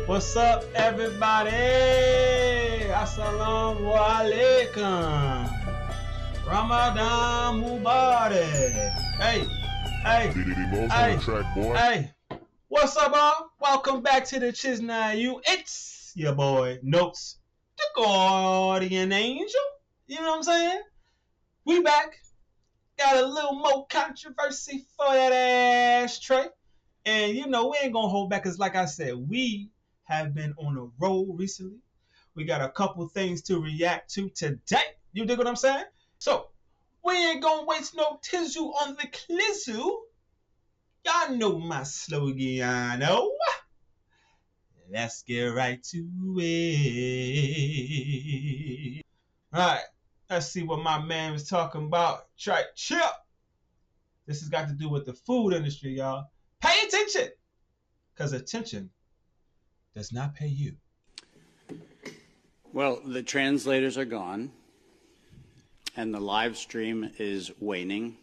What's up, everybody? Assalamu alaikum. Ramadan Mubarak. Hey, Track, boy. hey. What's up, all? Welcome back to the Notesdagawd. It's your boy, Notes, the Guardian Angel. You know what I'm saying? We back. Got a little more controversy for that ashtray. And, we ain't going to hold back because, like I said, we have been on a roll recently. We got a couple things to react to today. You dig what I'm saying? So, we ain't going to waste no tizzle on the clizzle. Y'all know my slogan, I know. Let's get right to it. All right, let's see what my man was talking about. Try chip. This has got to do with the food industry, y'all. Pay attention, because attention does not pay you. Well, the translators are gone, and the live stream is waning,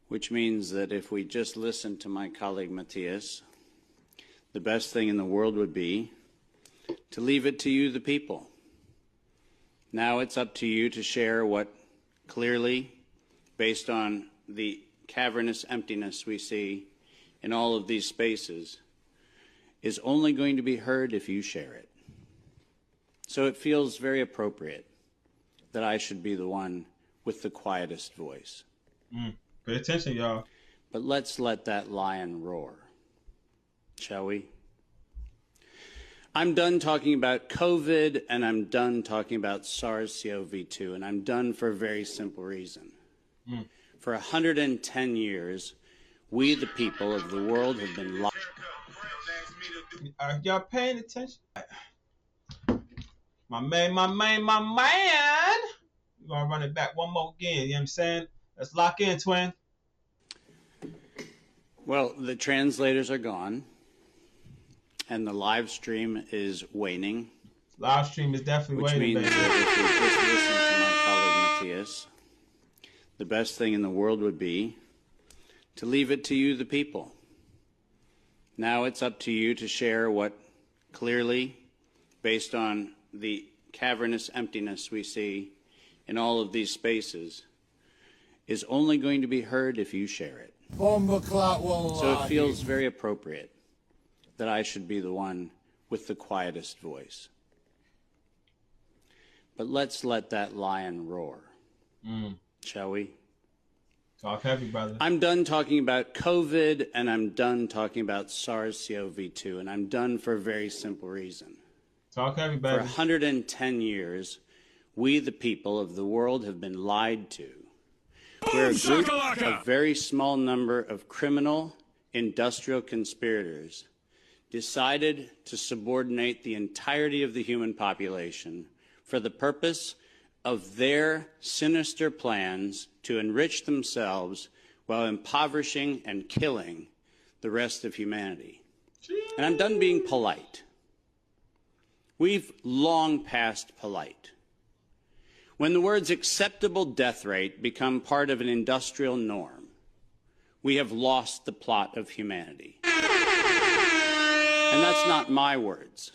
which means that if we just listen to my colleague Matthias, the best thing in the world would be to leave it to you, the people. Now it's up to you to share what clearly, based on the cavernous emptiness we see in all of these spaces, is only going to be heard if you share it. So it feels very appropriate that I should be the one with the quietest voice. Pay attention, y'all. But let's let that lion roar, shall we? I'm done talking about COVID, and I'm done talking about SARS-CoV-2, and I'm done for a very simple reason. For 110 years, we, the people of the world, have been lied. Are y'all paying attention? My man. We're going to run it back one more again. You know what I'm saying? Let's lock in, twin. Well, the translators are gone, and the live stream is waning. Live stream is definitely which waning, means baby. that if we just listen to my colleague Matthias, the best thing in the world would be to leave it to you, the people. Now it's up to you to share what clearly, based on the cavernous emptiness we see in all of these spaces, is only going to be heard if you share it. So it feels very appropriate that I should be the one with the quietest voice. But let's let that lion roar, shall we? Talk heavy, brother. I'm done talking about COVID, and I'm done talking about SARS-CoV-2, and I'm done for a very simple reason. Talk heavy, For baby. 110 years, we, the people of the world, have been lied to. We're a group, a very small number of criminal, industrial conspirators decided to subordinate the entirety of the human population for the purpose of their sinister plans to enrich themselves while impoverishing and killing the rest of humanity. And I'm done being polite. We've long passed polite. When the words acceptable death rate become part of an industrial norm, we have lost the plot of humanity. And that's not my words.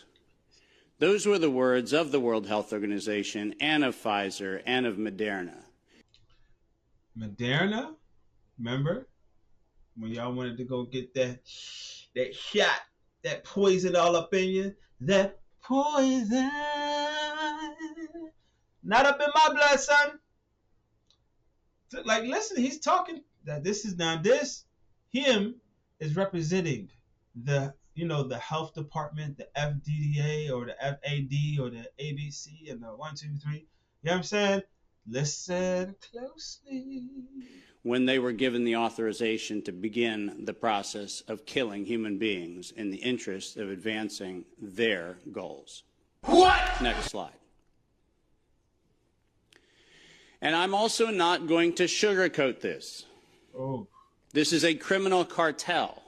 Those were the words of the World Health Organization and of Pfizer and of Moderna. Moderna? Remember? When y'all wanted to go get that shot, that poison all up in you? That poison. Not up in my blood, son. Like, listen, he's talking that him is representing the health department, the FDDA or the FAD or the ABC and the 1, 2, 3. You know what I'm saying? Listen closely. When they were given the authorization to begin the process of killing human beings in the interest of advancing their goals. What? Next slide. And I'm also not going to sugarcoat this. Oh. This is a criminal cartel.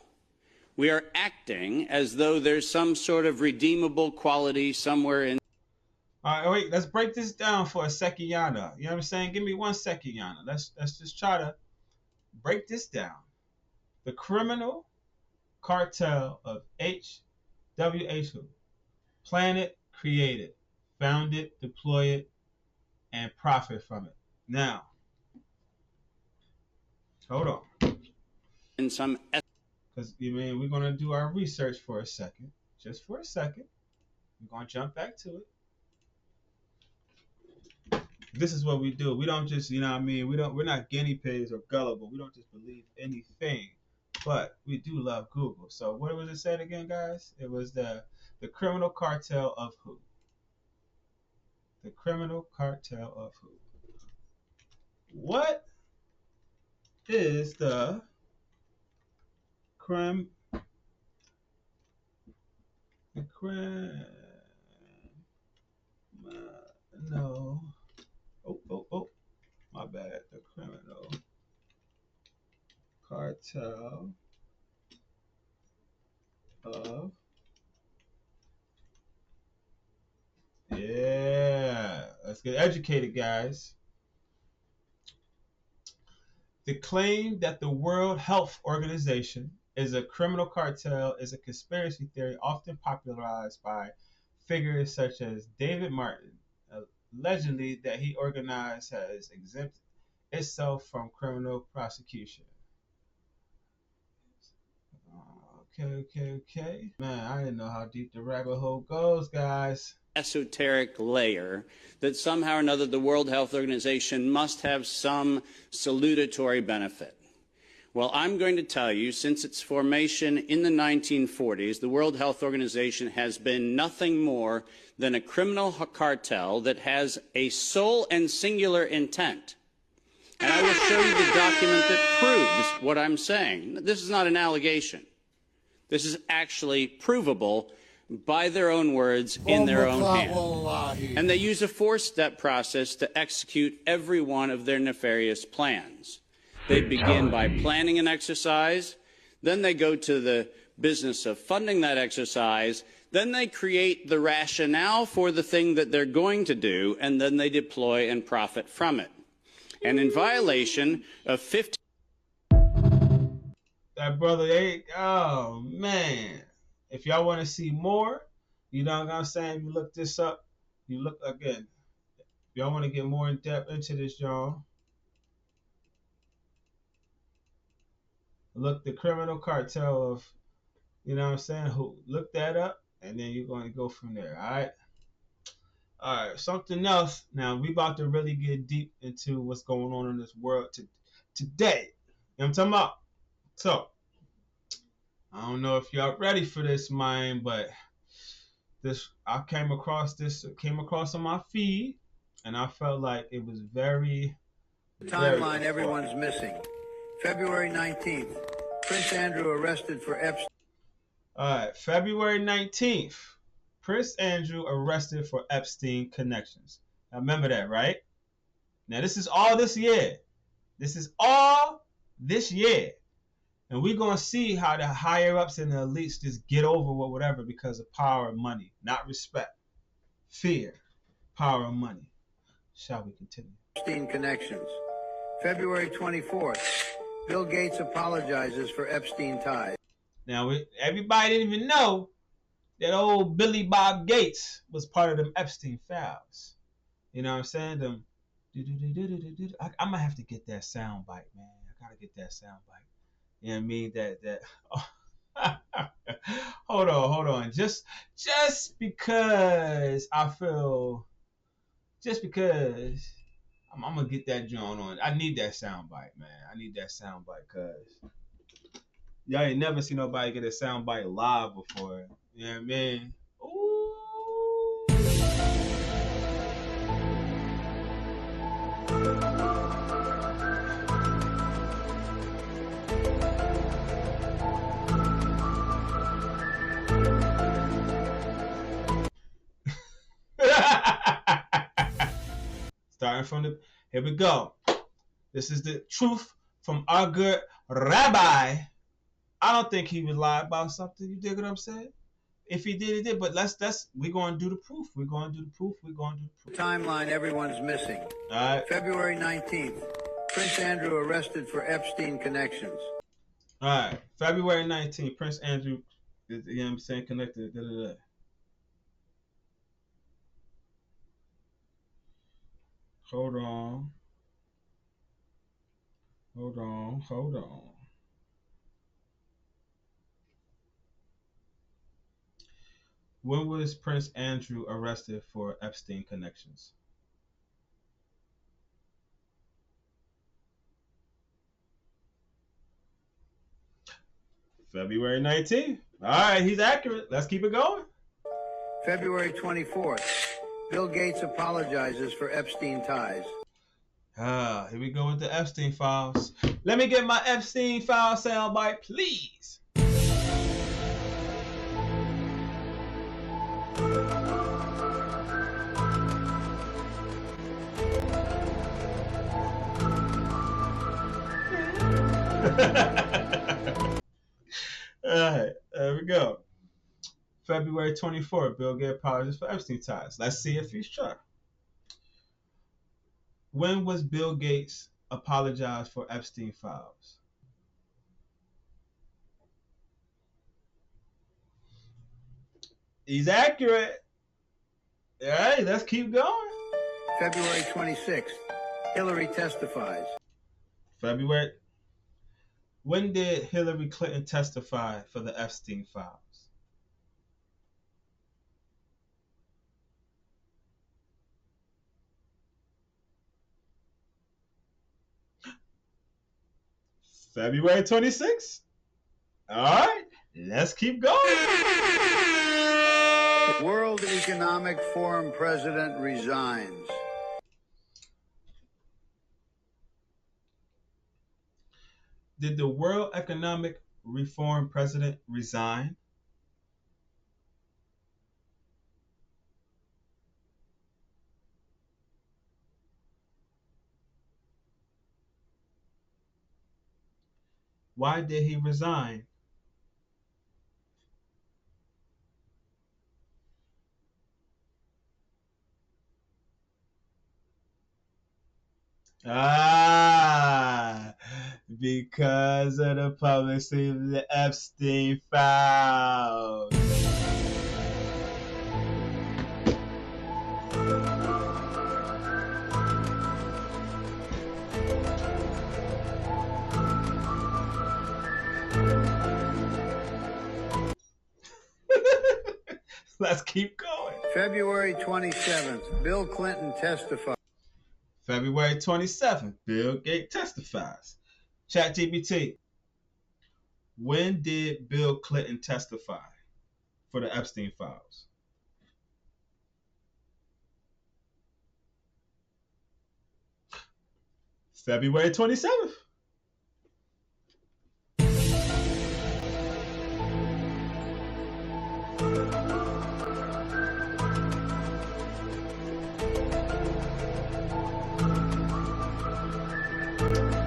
We are acting as though there's some sort of redeemable quality somewhere in. All right, wait, let's break this down for a second, Yana. You know what I'm saying? Give me 1 second, Yana. Let's just try to break this down. The criminal cartel of HIV WH who? Plan it, create it, found it, deploy it, and profit from it. Now, hold on. In some Because we're gonna do our research for a second. Just for a second. We're gonna jump back to it. This is what we do. We don't just, we're not guinea pigs or gullible. We don't just believe anything. But we do love Google. So what was it said again, guys? It was the criminal cartel of who? The criminal cartel of who? What is the crime? The crime? No. Oh. My bad. The criminal cartel of. Yeah. Let's get educated, guys. The claim that the World Health Organization is a criminal cartel is a conspiracy theory often popularized by figures such as David Martin, allegedly that he organized has exempted itself from criminal prosecution. Okay. Man, I didn't know how deep the rabbit hole goes, guys. Esoteric layer that somehow or another the World Health Organization must have some salutatory benefit. Well, I'm going to tell you, since its formation in the 1940s, the World Health Organization has been nothing more than a criminal cartel that has a sole and singular intent. And I will show you the document that proves what I'm saying. This is not an allegation. This is actually provable by their own words in their own hand. And they use a four-step process to execute every one of their nefarious plans. They begin by planning an exercise, then they go to the business of funding that exercise, then they create the rationale for the thing that they're going to do, and then they deploy and profit from it. And in violation of 15... That brother, oh man. If y'all want to see more, you know what I'm saying? You look this up. You look again. If y'all want to get more in depth into this, y'all. Look the criminal cartel of, you know what I'm saying? Who look that up, and then you're going to go from there. All right. Something else. Now we about to really get deep into what's going on in this world today. You know what I'm talking about? So I don't know if y'all ready for this, man, but I came across on my feed, and I felt like it was very timeline everyone's missing. February 19th, Prince Andrew arrested for Epstein. All right, February 19th, Prince Andrew arrested for Epstein connections. Now remember that, right? Now this is all this year. And we're going to see how the higher ups and the elites just get over with whatever because of power and money, not respect. Fear, power and money. Shall we continue? Epstein connections. February 24th, Bill Gates apologizes for Epstein ties. Now, everybody didn't even know that old Billy Bob Gates was part of them Epstein files. You know what I'm saying? I'm going to have to get that sound bite, man. I got to get that sound bite. You know what I mean? Hold on. Just because I'm gonna get that joint on. I need that sound bite, man. Cause y'all ain't never seen nobody get a sound bite live before. You know what I mean? Ooh. Starting from here we go. This is the truth from our good rabbi. I don't think he would lie about something. You dig what I'm saying? If he did, he did. But we're going to do the proof. Timeline everyone's missing. All right. February 19th, Prince Andrew arrested for Epstein connections. All right. February 19th, Prince Andrew You know what I'm saying? Connected. Da, da, da. Hold on. Hold on. Hold on. When was Prince Andrew arrested for Epstein connections? February 19th. All right, he's accurate. Let's keep it going. February 24th, Bill Gates apologizes for Epstein ties. Here we go with the Epstein files. Let me get my Epstein file soundbite, please. Alright, there we go. February 24th, Bill Gates apologizes for Epstein ties. Let's see if he's sure. When was Bill Gates apologized for Epstein files? He's accurate. Alright, let's keep going. February 26th, Hillary testifies. February. When did Hillary Clinton testify for the Epstein files? February 26th. All right, let's keep going. World Economic Forum president resigns. Did the World Economic Reform president resign? Why did he resign? Because of the publicity of the Epstein files. Let's keep going. February 27th, Bill Clinton testifies. February 27th, Bill Gates testifies. ChatGPT. When did Bill Clinton testify for the Epstein files? February 27th.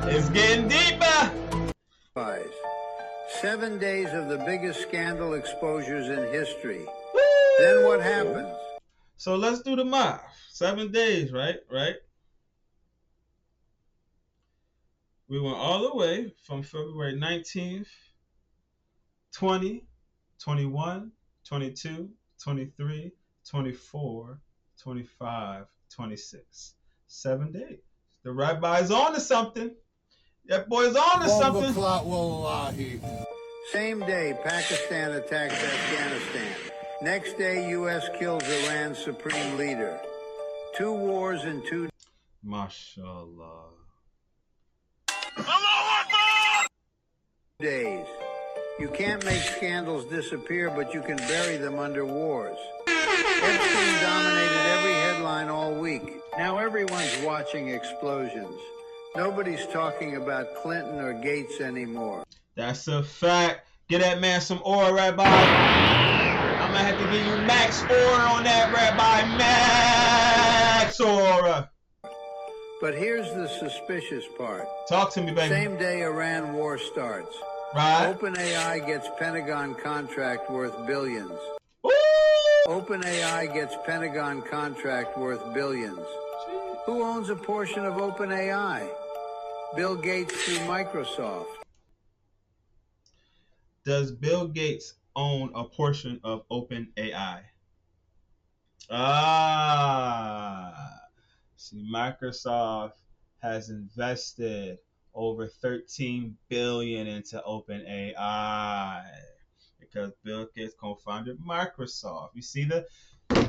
It's getting deeper. 7 days of the biggest scandal exposures in history. Woo! Then what happens? So let's do the math. 7 days, right? We went all the way from February 19th, 20, 21, 22, 23, 24, 25, 26. 7 days. The rabbi's on to something. That boy's on to something. Same day, Pakistan attacks Afghanistan. Next day, U.S. kills Iran's supreme leader. 2 wars in 2 MashaAllah. days. You can't make scandals disappear, but you can bury them under wars. Epstein dominated every headline all week. Now everyone's watching explosions. Nobody's talking about Clinton or Gates anymore. That's a fact. Get that man some oil, Rabbi. I'm gonna have to give you max oil on that, Rabbi. Max oil. But here's the suspicious part. Talk to me, baby. Same day Iran war starts. Right. OpenAI gets Pentagon contract worth billions. Woo! OpenAI gets Pentagon contract worth billions. Who owns a portion of OpenAI? Bill Gates through Microsoft. Does Bill Gates own a portion of OpenAI. Ah, see, Microsoft has invested over 13 billion into OpenAI because Bill Gates co-founded Microsoft. You see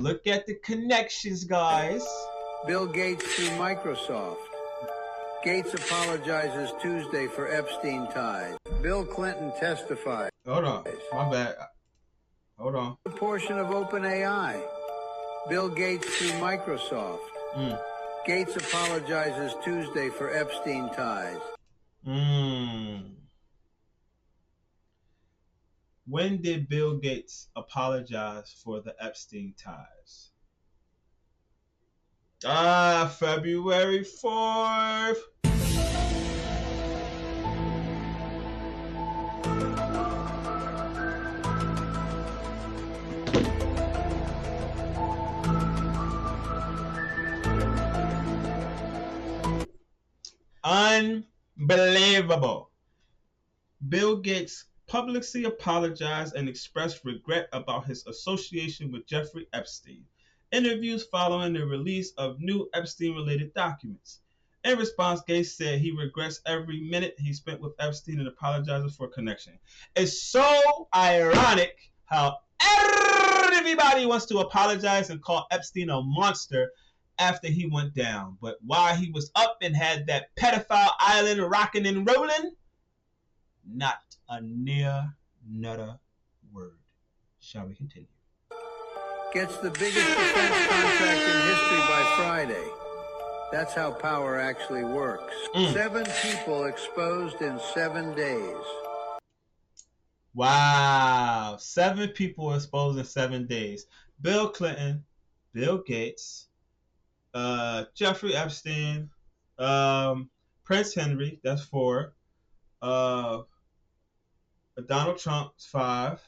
look at the connections, guys. Bill Gates through Microsoft. Gates apologizes Tuesday for Epstein ties. Bill Clinton testifies. Hold on, my bad. Hold on. A portion of OpenAI. Bill Gates through Microsoft. Gates apologizes Tuesday for Epstein ties. When did Bill Gates apologize for the Epstein ties? February 4th. Unbelievable. Bill Gates publicly apologized and expressed regret about his association with Jeffrey Epstein. Interviews following the release of new Epstein-related documents. In response, Gates said he regrets every minute he spent with Epstein and apologizes for a connection. It's so ironic how everybody wants to apologize and call Epstein a monster after he went down. But while he was up and had that pedophile island rocking and rolling, not a near nutter word. Shall we continue? Gets the biggest defense contract in history by Friday. That's how power actually works. 7 people exposed in 7 days. Wow. 7 people exposed in 7 days. Bill Clinton, Bill Gates, Jeffrey Epstein, Prince Henry, that's 4. Donald Trump's 5.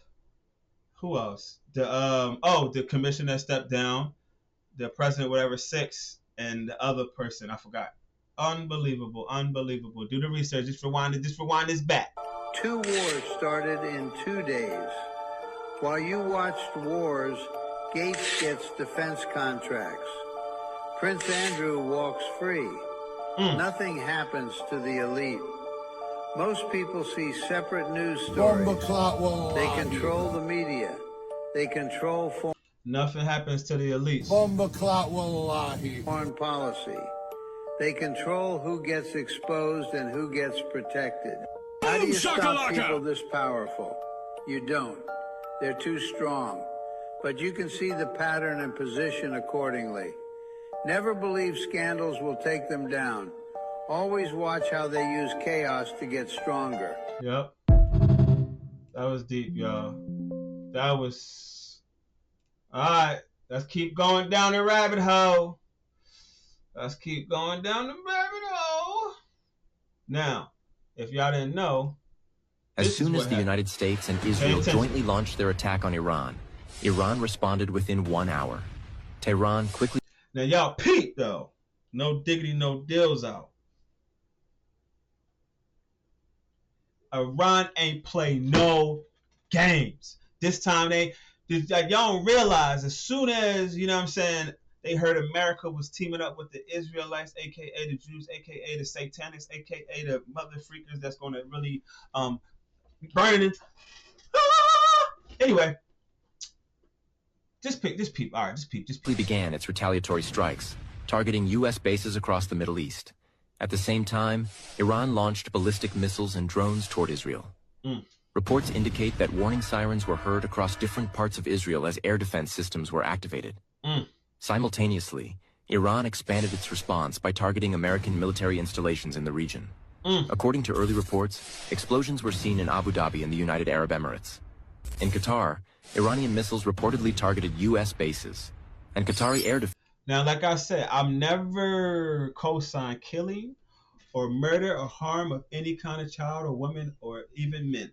Who else? The commissioner stepped down. The president, whatever, 6, and the other person, I forgot. Unbelievable. Do the research. Just rewind this back. 2 wars started in 2 days. While you watched wars, Gates gets defense contracts. Prince Andrew walks free. Nothing happens to the elite. Most people see separate news stories. They control the media. They control Nothing happens to the elites. Foreign policy. They control who gets exposed and who gets protected. How do you stop people this powerful? You don't. They're too strong. But you can see the pattern and position accordingly. Never believe scandals will take them down. Always watch how they use chaos to get stronger. Yep. That was deep, y'all. That was... Alright, let's keep going down the rabbit hole. Now, if y'all didn't know... As soon as the United States and Israel jointly launched their attack on Iran, Iran responded within 1 hour. Tehran quickly... Now, y'all peep, though. No diggity, no deals out. Iran ain't play no games. This time y'all don't realize, as soon as, you know what I'm saying, they heard America was teaming up with the Israelites, aka the Jews, aka the Satanics, aka the mother freakers that's going to really burn it. Anyway, just peep. All right, just peep. began its retaliatory strikes, targeting U.S. bases across the Middle East. At the same time, Iran launched ballistic missiles and drones toward Israel. Reports indicate that warning sirens were heard across different parts of Israel as air defense systems were activated. Simultaneously, Iran expanded its response by targeting American military installations in the region. According to early reports, explosions were seen in Abu Dhabi and the United Arab Emirates. In Qatar, Iranian missiles reportedly targeted U.S. bases, and Qatari air defense... Now, like I said, I'm never co-sign killing or murder or harm of any kind of child or woman or even men.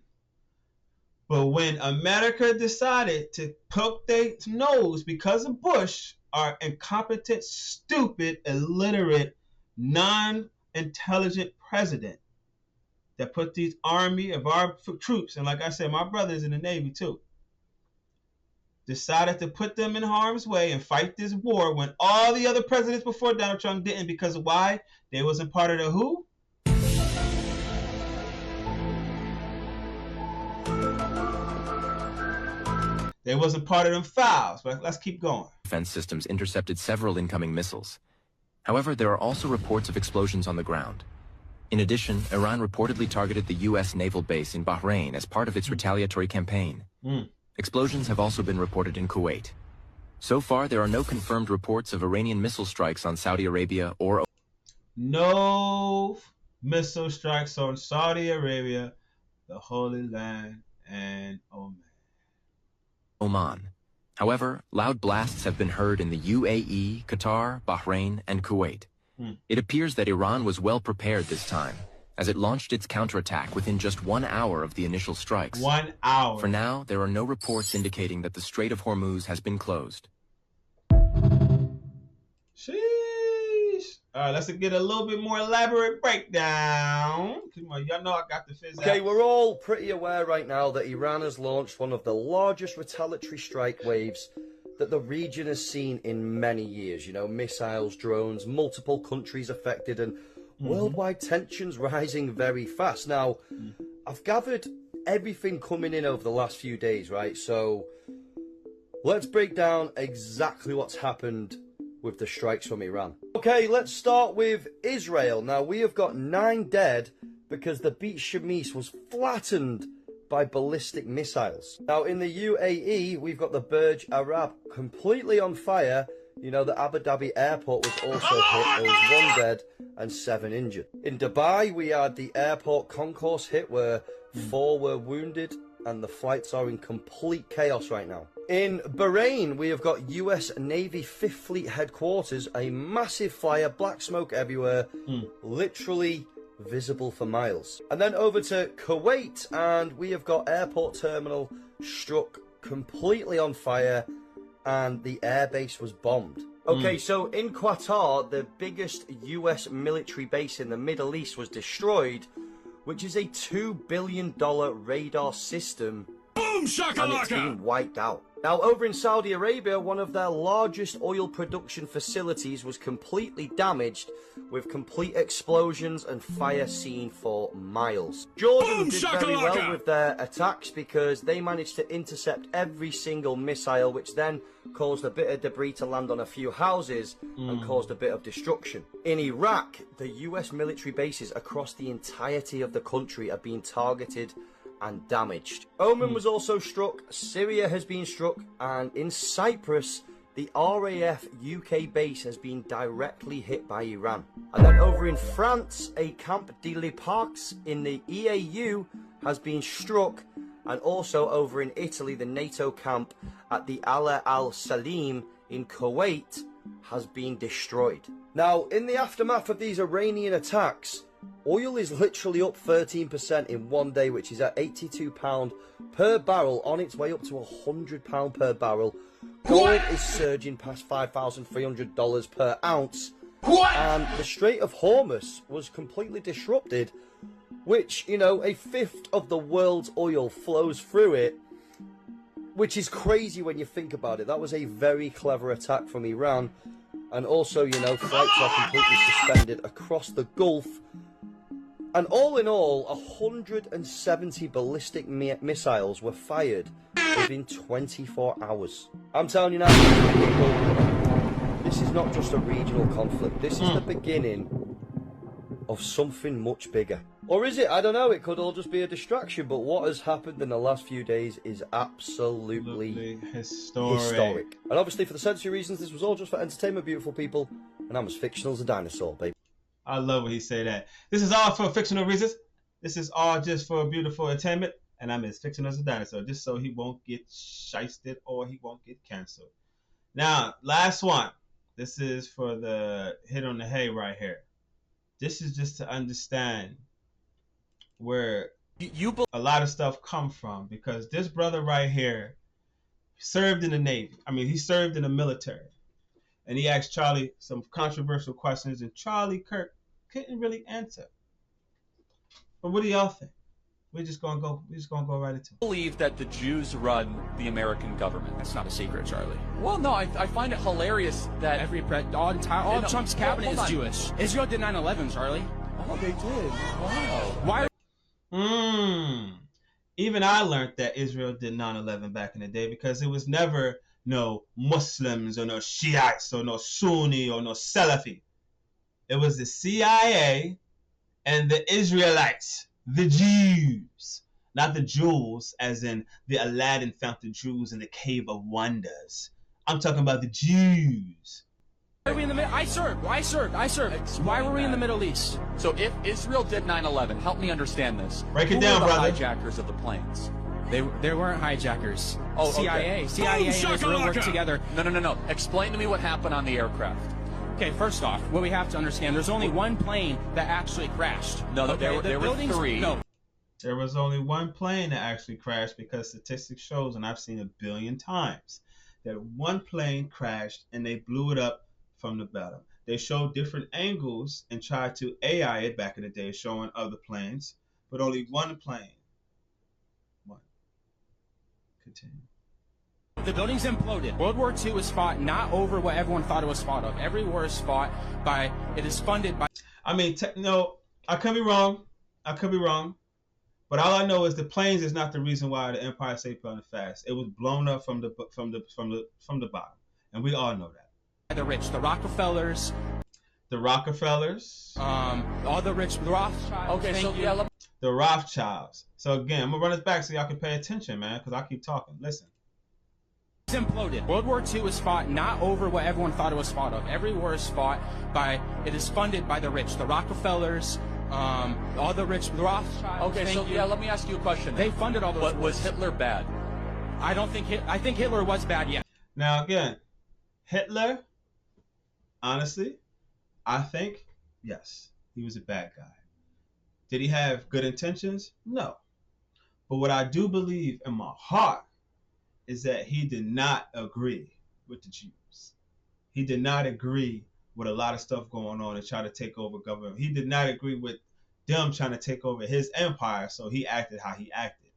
But when America decided to poke their nose because of Bush, our incompetent, stupid, illiterate, non-intelligent president that put these army of our troops, and like I said, my brother's in the Navy too, decided to put them in harm's way and fight this war when all the other presidents before Donald Trump didn't, because of why? They wasn't part of the who? They wasn't part of them fouls, but let's keep going. Defense systems intercepted several incoming missiles. However, there are also reports of explosions on the ground. In addition, Iran reportedly targeted the U.S. naval base in Bahrain as part of its retaliatory campaign. Explosions have also been reported in Kuwait. So far, there are no confirmed reports of Iranian missile strikes on Saudi Arabia or... No missile strikes on Saudi Arabia, the Holy Land, and Oman. However, loud blasts have been heard in the UAE, Qatar, Bahrain, and Kuwait. It appears that Iran was well prepared this time, as it launched its counterattack within just 1 hour of the initial strikes. 1 hour. For now, there are no reports indicating that the Strait of Hormuz has been closed. Sheesh. All right, let's get a little bit more elaborate breakdown. Come on, y'all know I got the fizz Okay, out. we're all pretty aware right now that Iran has launched one of the largest retaliatory strike waves that the region has seen in many years. You know, missiles, drones, multiple countries affected, and worldwide tensions rising very fast. Now, I've gathered everything coming in over the last few days, right? So let's break down exactly what's happened with the strikes from Iran. Okay, let's start with Israel. Now, we have got 9 dead because the Beit Shemesh was flattened by ballistic missiles. Now, in the UAE, we've got the Burj Arab completely on fire. You know, the Abu Dhabi airport was also hit. There was 1 dead and 7 injured. In Dubai, we had the airport concourse hit where 4 were wounded, and the flights are in complete chaos right now. In Bahrain, we have got US Navy 5th Fleet headquarters, a massive fire, black smoke everywhere, literally visible for miles. And then over to Kuwait, and we have got airport terminal struck completely on fire, and the airbase was bombed. Okay, so in Qatar, the biggest US military base in the Middle East was destroyed, which is a $2 billion radar system. Boom shakalaka! And it's been wiped out. Now, over in Saudi Arabia, one of their largest oil production facilities was completely damaged, with complete explosions and fire seen for miles. Jordan did very well with their attacks because they managed to intercept every single missile, which then caused a bit of debris to land on a few houses and caused a bit of destruction. In Iraq, the US military bases across the entirety of the country are being targeted and damaged. Oman was also struck, Syria has been struck, and in Cyprus, the RAF UK base has been directly hit by Iran. And then over in France, a Camp de l'Eparcs in the EAU has been struck, and also over in Italy, the NATO camp at the Ala al-Salim in Kuwait has been destroyed. Now, in the aftermath of these Iranian attacks, oil is literally up 13% in 1 day, which is at £82 per barrel, on its way up to £100 per barrel. Gold is surging past $5,300 per ounce. And the Strait of Hormuz was completely disrupted, which, you know, 1/5 of the world's oil flows through it, which is crazy when you think about it. That was a very clever attack from Iran. And also, you know, flights are completely suspended across the Gulf. And all in all, 170 ballistic missiles were fired within 24 hours. I'm telling you now, people, this is not just a regional conflict. This is the beginning of something much bigger. Or is it? I don't know. It could all just be a distraction. But what has happened in the last few days is absolutely historic. And obviously, for the sensory reasons, this was all just for entertainment, beautiful people. And I'm as fictional as a dinosaur, baby. I love when he say that. This is all for fictional reasons. This is all just for beautiful entertainment. And I'm as fictional as a dinosaur, just so he won't get shysted or he won't get canceled. Now, last one. This is for the hit on the hay right here. This is just to understand where a lot of stuff come from, because this brother right here served in the Navy. I mean, he served in the military. And he asked Charlie some controversial questions, and Charlie Kirk couldn't really answer. But what do y'all think? We're just gonna go right into it. Believe that the Jews run the American government. That's not a secret, Charlie. Well, no, I find it hilarious that All of Trump's cabinet is Jewish. Israel did 9/11, Charlie. Oh, they did. Wow. Why? Even I learned that Israel did 9/11 back in the day, because it was never no Muslims or no Shiites or no Sunni or no Salafi. It was the CIA and the Israelites, the Jews. Not the Jews, as in the Aladdin found the Jews in the Cave of Wonders. I'm talking about the Jews. Why are we in the middle? I served. Why were we in the Middle East? So if Israel did 9/11, help me understand this. Break it Who down, were the brother. hijackers of the planes? They weren't hijackers. Oh, CIA and Israel worked together. No. Explain to me what happened on the aircraft. Okay, first off, what we have to understand, there's only one plane that actually crashed. No, okay, there were three. No. There was only one plane that actually crashed, because statistics shows, and I've seen 1 billion times, that one plane crashed and they blew it up from the bottom. They showed different angles and tried to AI it back in the day, showing other planes, but only one plane. One. Continue. The buildings imploded. World War II was fought not over what everyone thought it was fought of. Every war is fought by, it is funded by... I mean, no, I could be wrong. But all I know is the planes is not the reason why the Empire State Building fast. It was blown up from the bottom, and we all know that. The rich, the Rockefellers. All the rich, the Rothschilds. Okay, so yeah, the Rothschilds. So again, I'm gonna run this back so y'all can pay attention, man, because I keep talking. Listen. Imploded. World War II was fought not over what everyone thought it was fought of. Every war is fought by, it is funded by the rich, the Rockefellers, all the rich, the Rothschilds. Okay, so yeah, let me ask you a question. They funded all those But wars. was Hitler bad? I think Hitler was bad, yeah. Now again, Hitler, honestly, I think, yes, he was a bad guy. Did he have good intentions? No. But what I do believe in my heart is that he did not agree with the Jews. He did not agree with a lot of stuff going on and try to take over government. He did not agree with them trying to take over his empire, so he acted how he acted.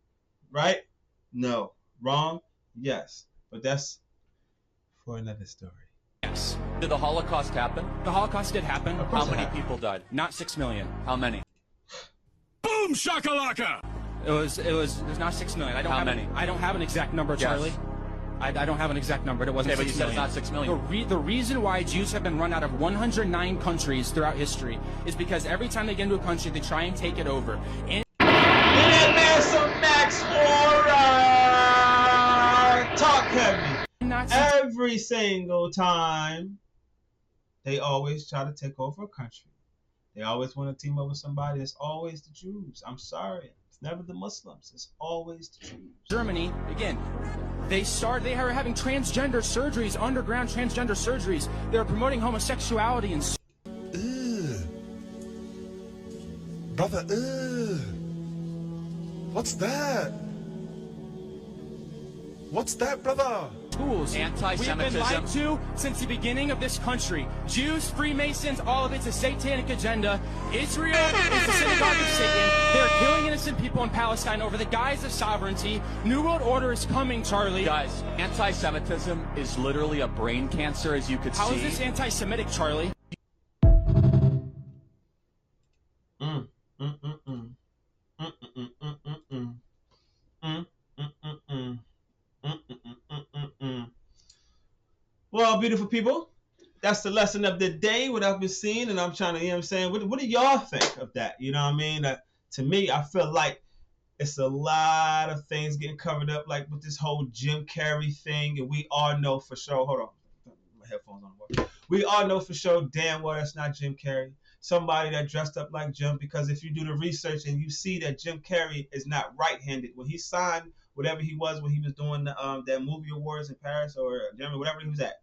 Right? No. Wrong? Yes. But that's for another story. Yes. Did the Holocaust happen? The Holocaust did happen. How many people died? Not 6 million. How many? Boom shakalaka! It was not 6 million. I don't How have many? I don't have an exact number, Yes. Charlie. I don't have an exact number. It wasn't Okay, but 6 you said it's million. not 6 million. The reason why Jews have been run out of 109 countries throughout history is because every time they get into a country, they try and take it over. And Max talk heavy. Every single time, they always try to take over a country. They always want to team up with somebody. It's always the Jews. I'm sorry. It's never the Muslims. It's always the Jews. Germany, again, they are having transgender surgeries, underground transgender surgeries. They're promoting homosexuality and... Brother, what's that? What's that, brother? schools. Anti-Semitism. We've been lied to since the beginning of this country. Jews, Freemasons, all of it's a satanic agenda. Israel is the synagogue of Satan. They're killing innocent people in Palestine over the guise of sovereignty. New World Order is coming, Charlie. Guys, anti-Semitism is literally a brain cancer, as you could see. How is this anti-Semitic, Charlie? Well, beautiful people, that's the lesson of the day, what I've been seeing, and I'm trying to, you know what I'm saying, what do y'all think of that? You know what I mean? To me, I feel like it's a lot of things getting covered up, like with this whole Jim Carrey thing, and we all know for sure, hold on, my headphones on. We all know for sure damn well that's not Jim Carrey. Somebody that dressed up like Jim, because if you do the research and you see that Jim Carrey is not right-handed, when he signed whatever he was when he was doing that movie awards in Paris or Germany, whatever he was at,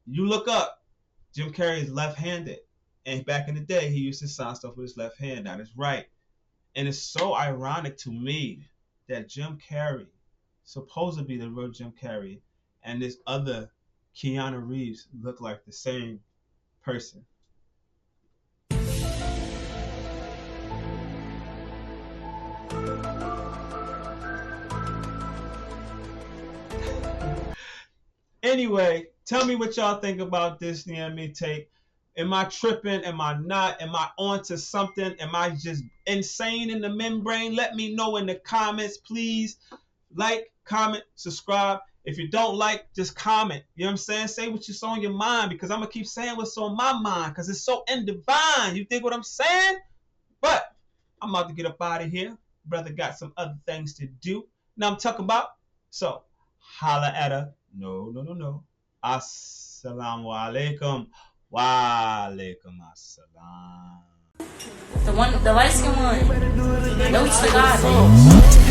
you look up, Jim Carrey is left-handed. And back in the day, he used to sign stuff with his left hand, not his right. And it's so ironic to me that Jim Carrey, supposed to be the real Jim Carrey, and this other Keanu Reeves look like the same person. Anyway, tell me what y'all think about this near me take. Am I tripping? Am I not? Am I onto something? Am I just insane in the membrane? Let me know in the comments, please. Like, comment, subscribe. If you don't like, just comment. You know what I'm saying? Say what's on your mind, because I'm going to keep saying what's on my mind, because it's so divine. You think what I'm saying? But I'm about to get up out of here. Brother got some other things to do. Now I'm talking about. So, holla at her. No. Assalamu alaikum. Wa alaikum assalam. The light skin one. Notesdagawd.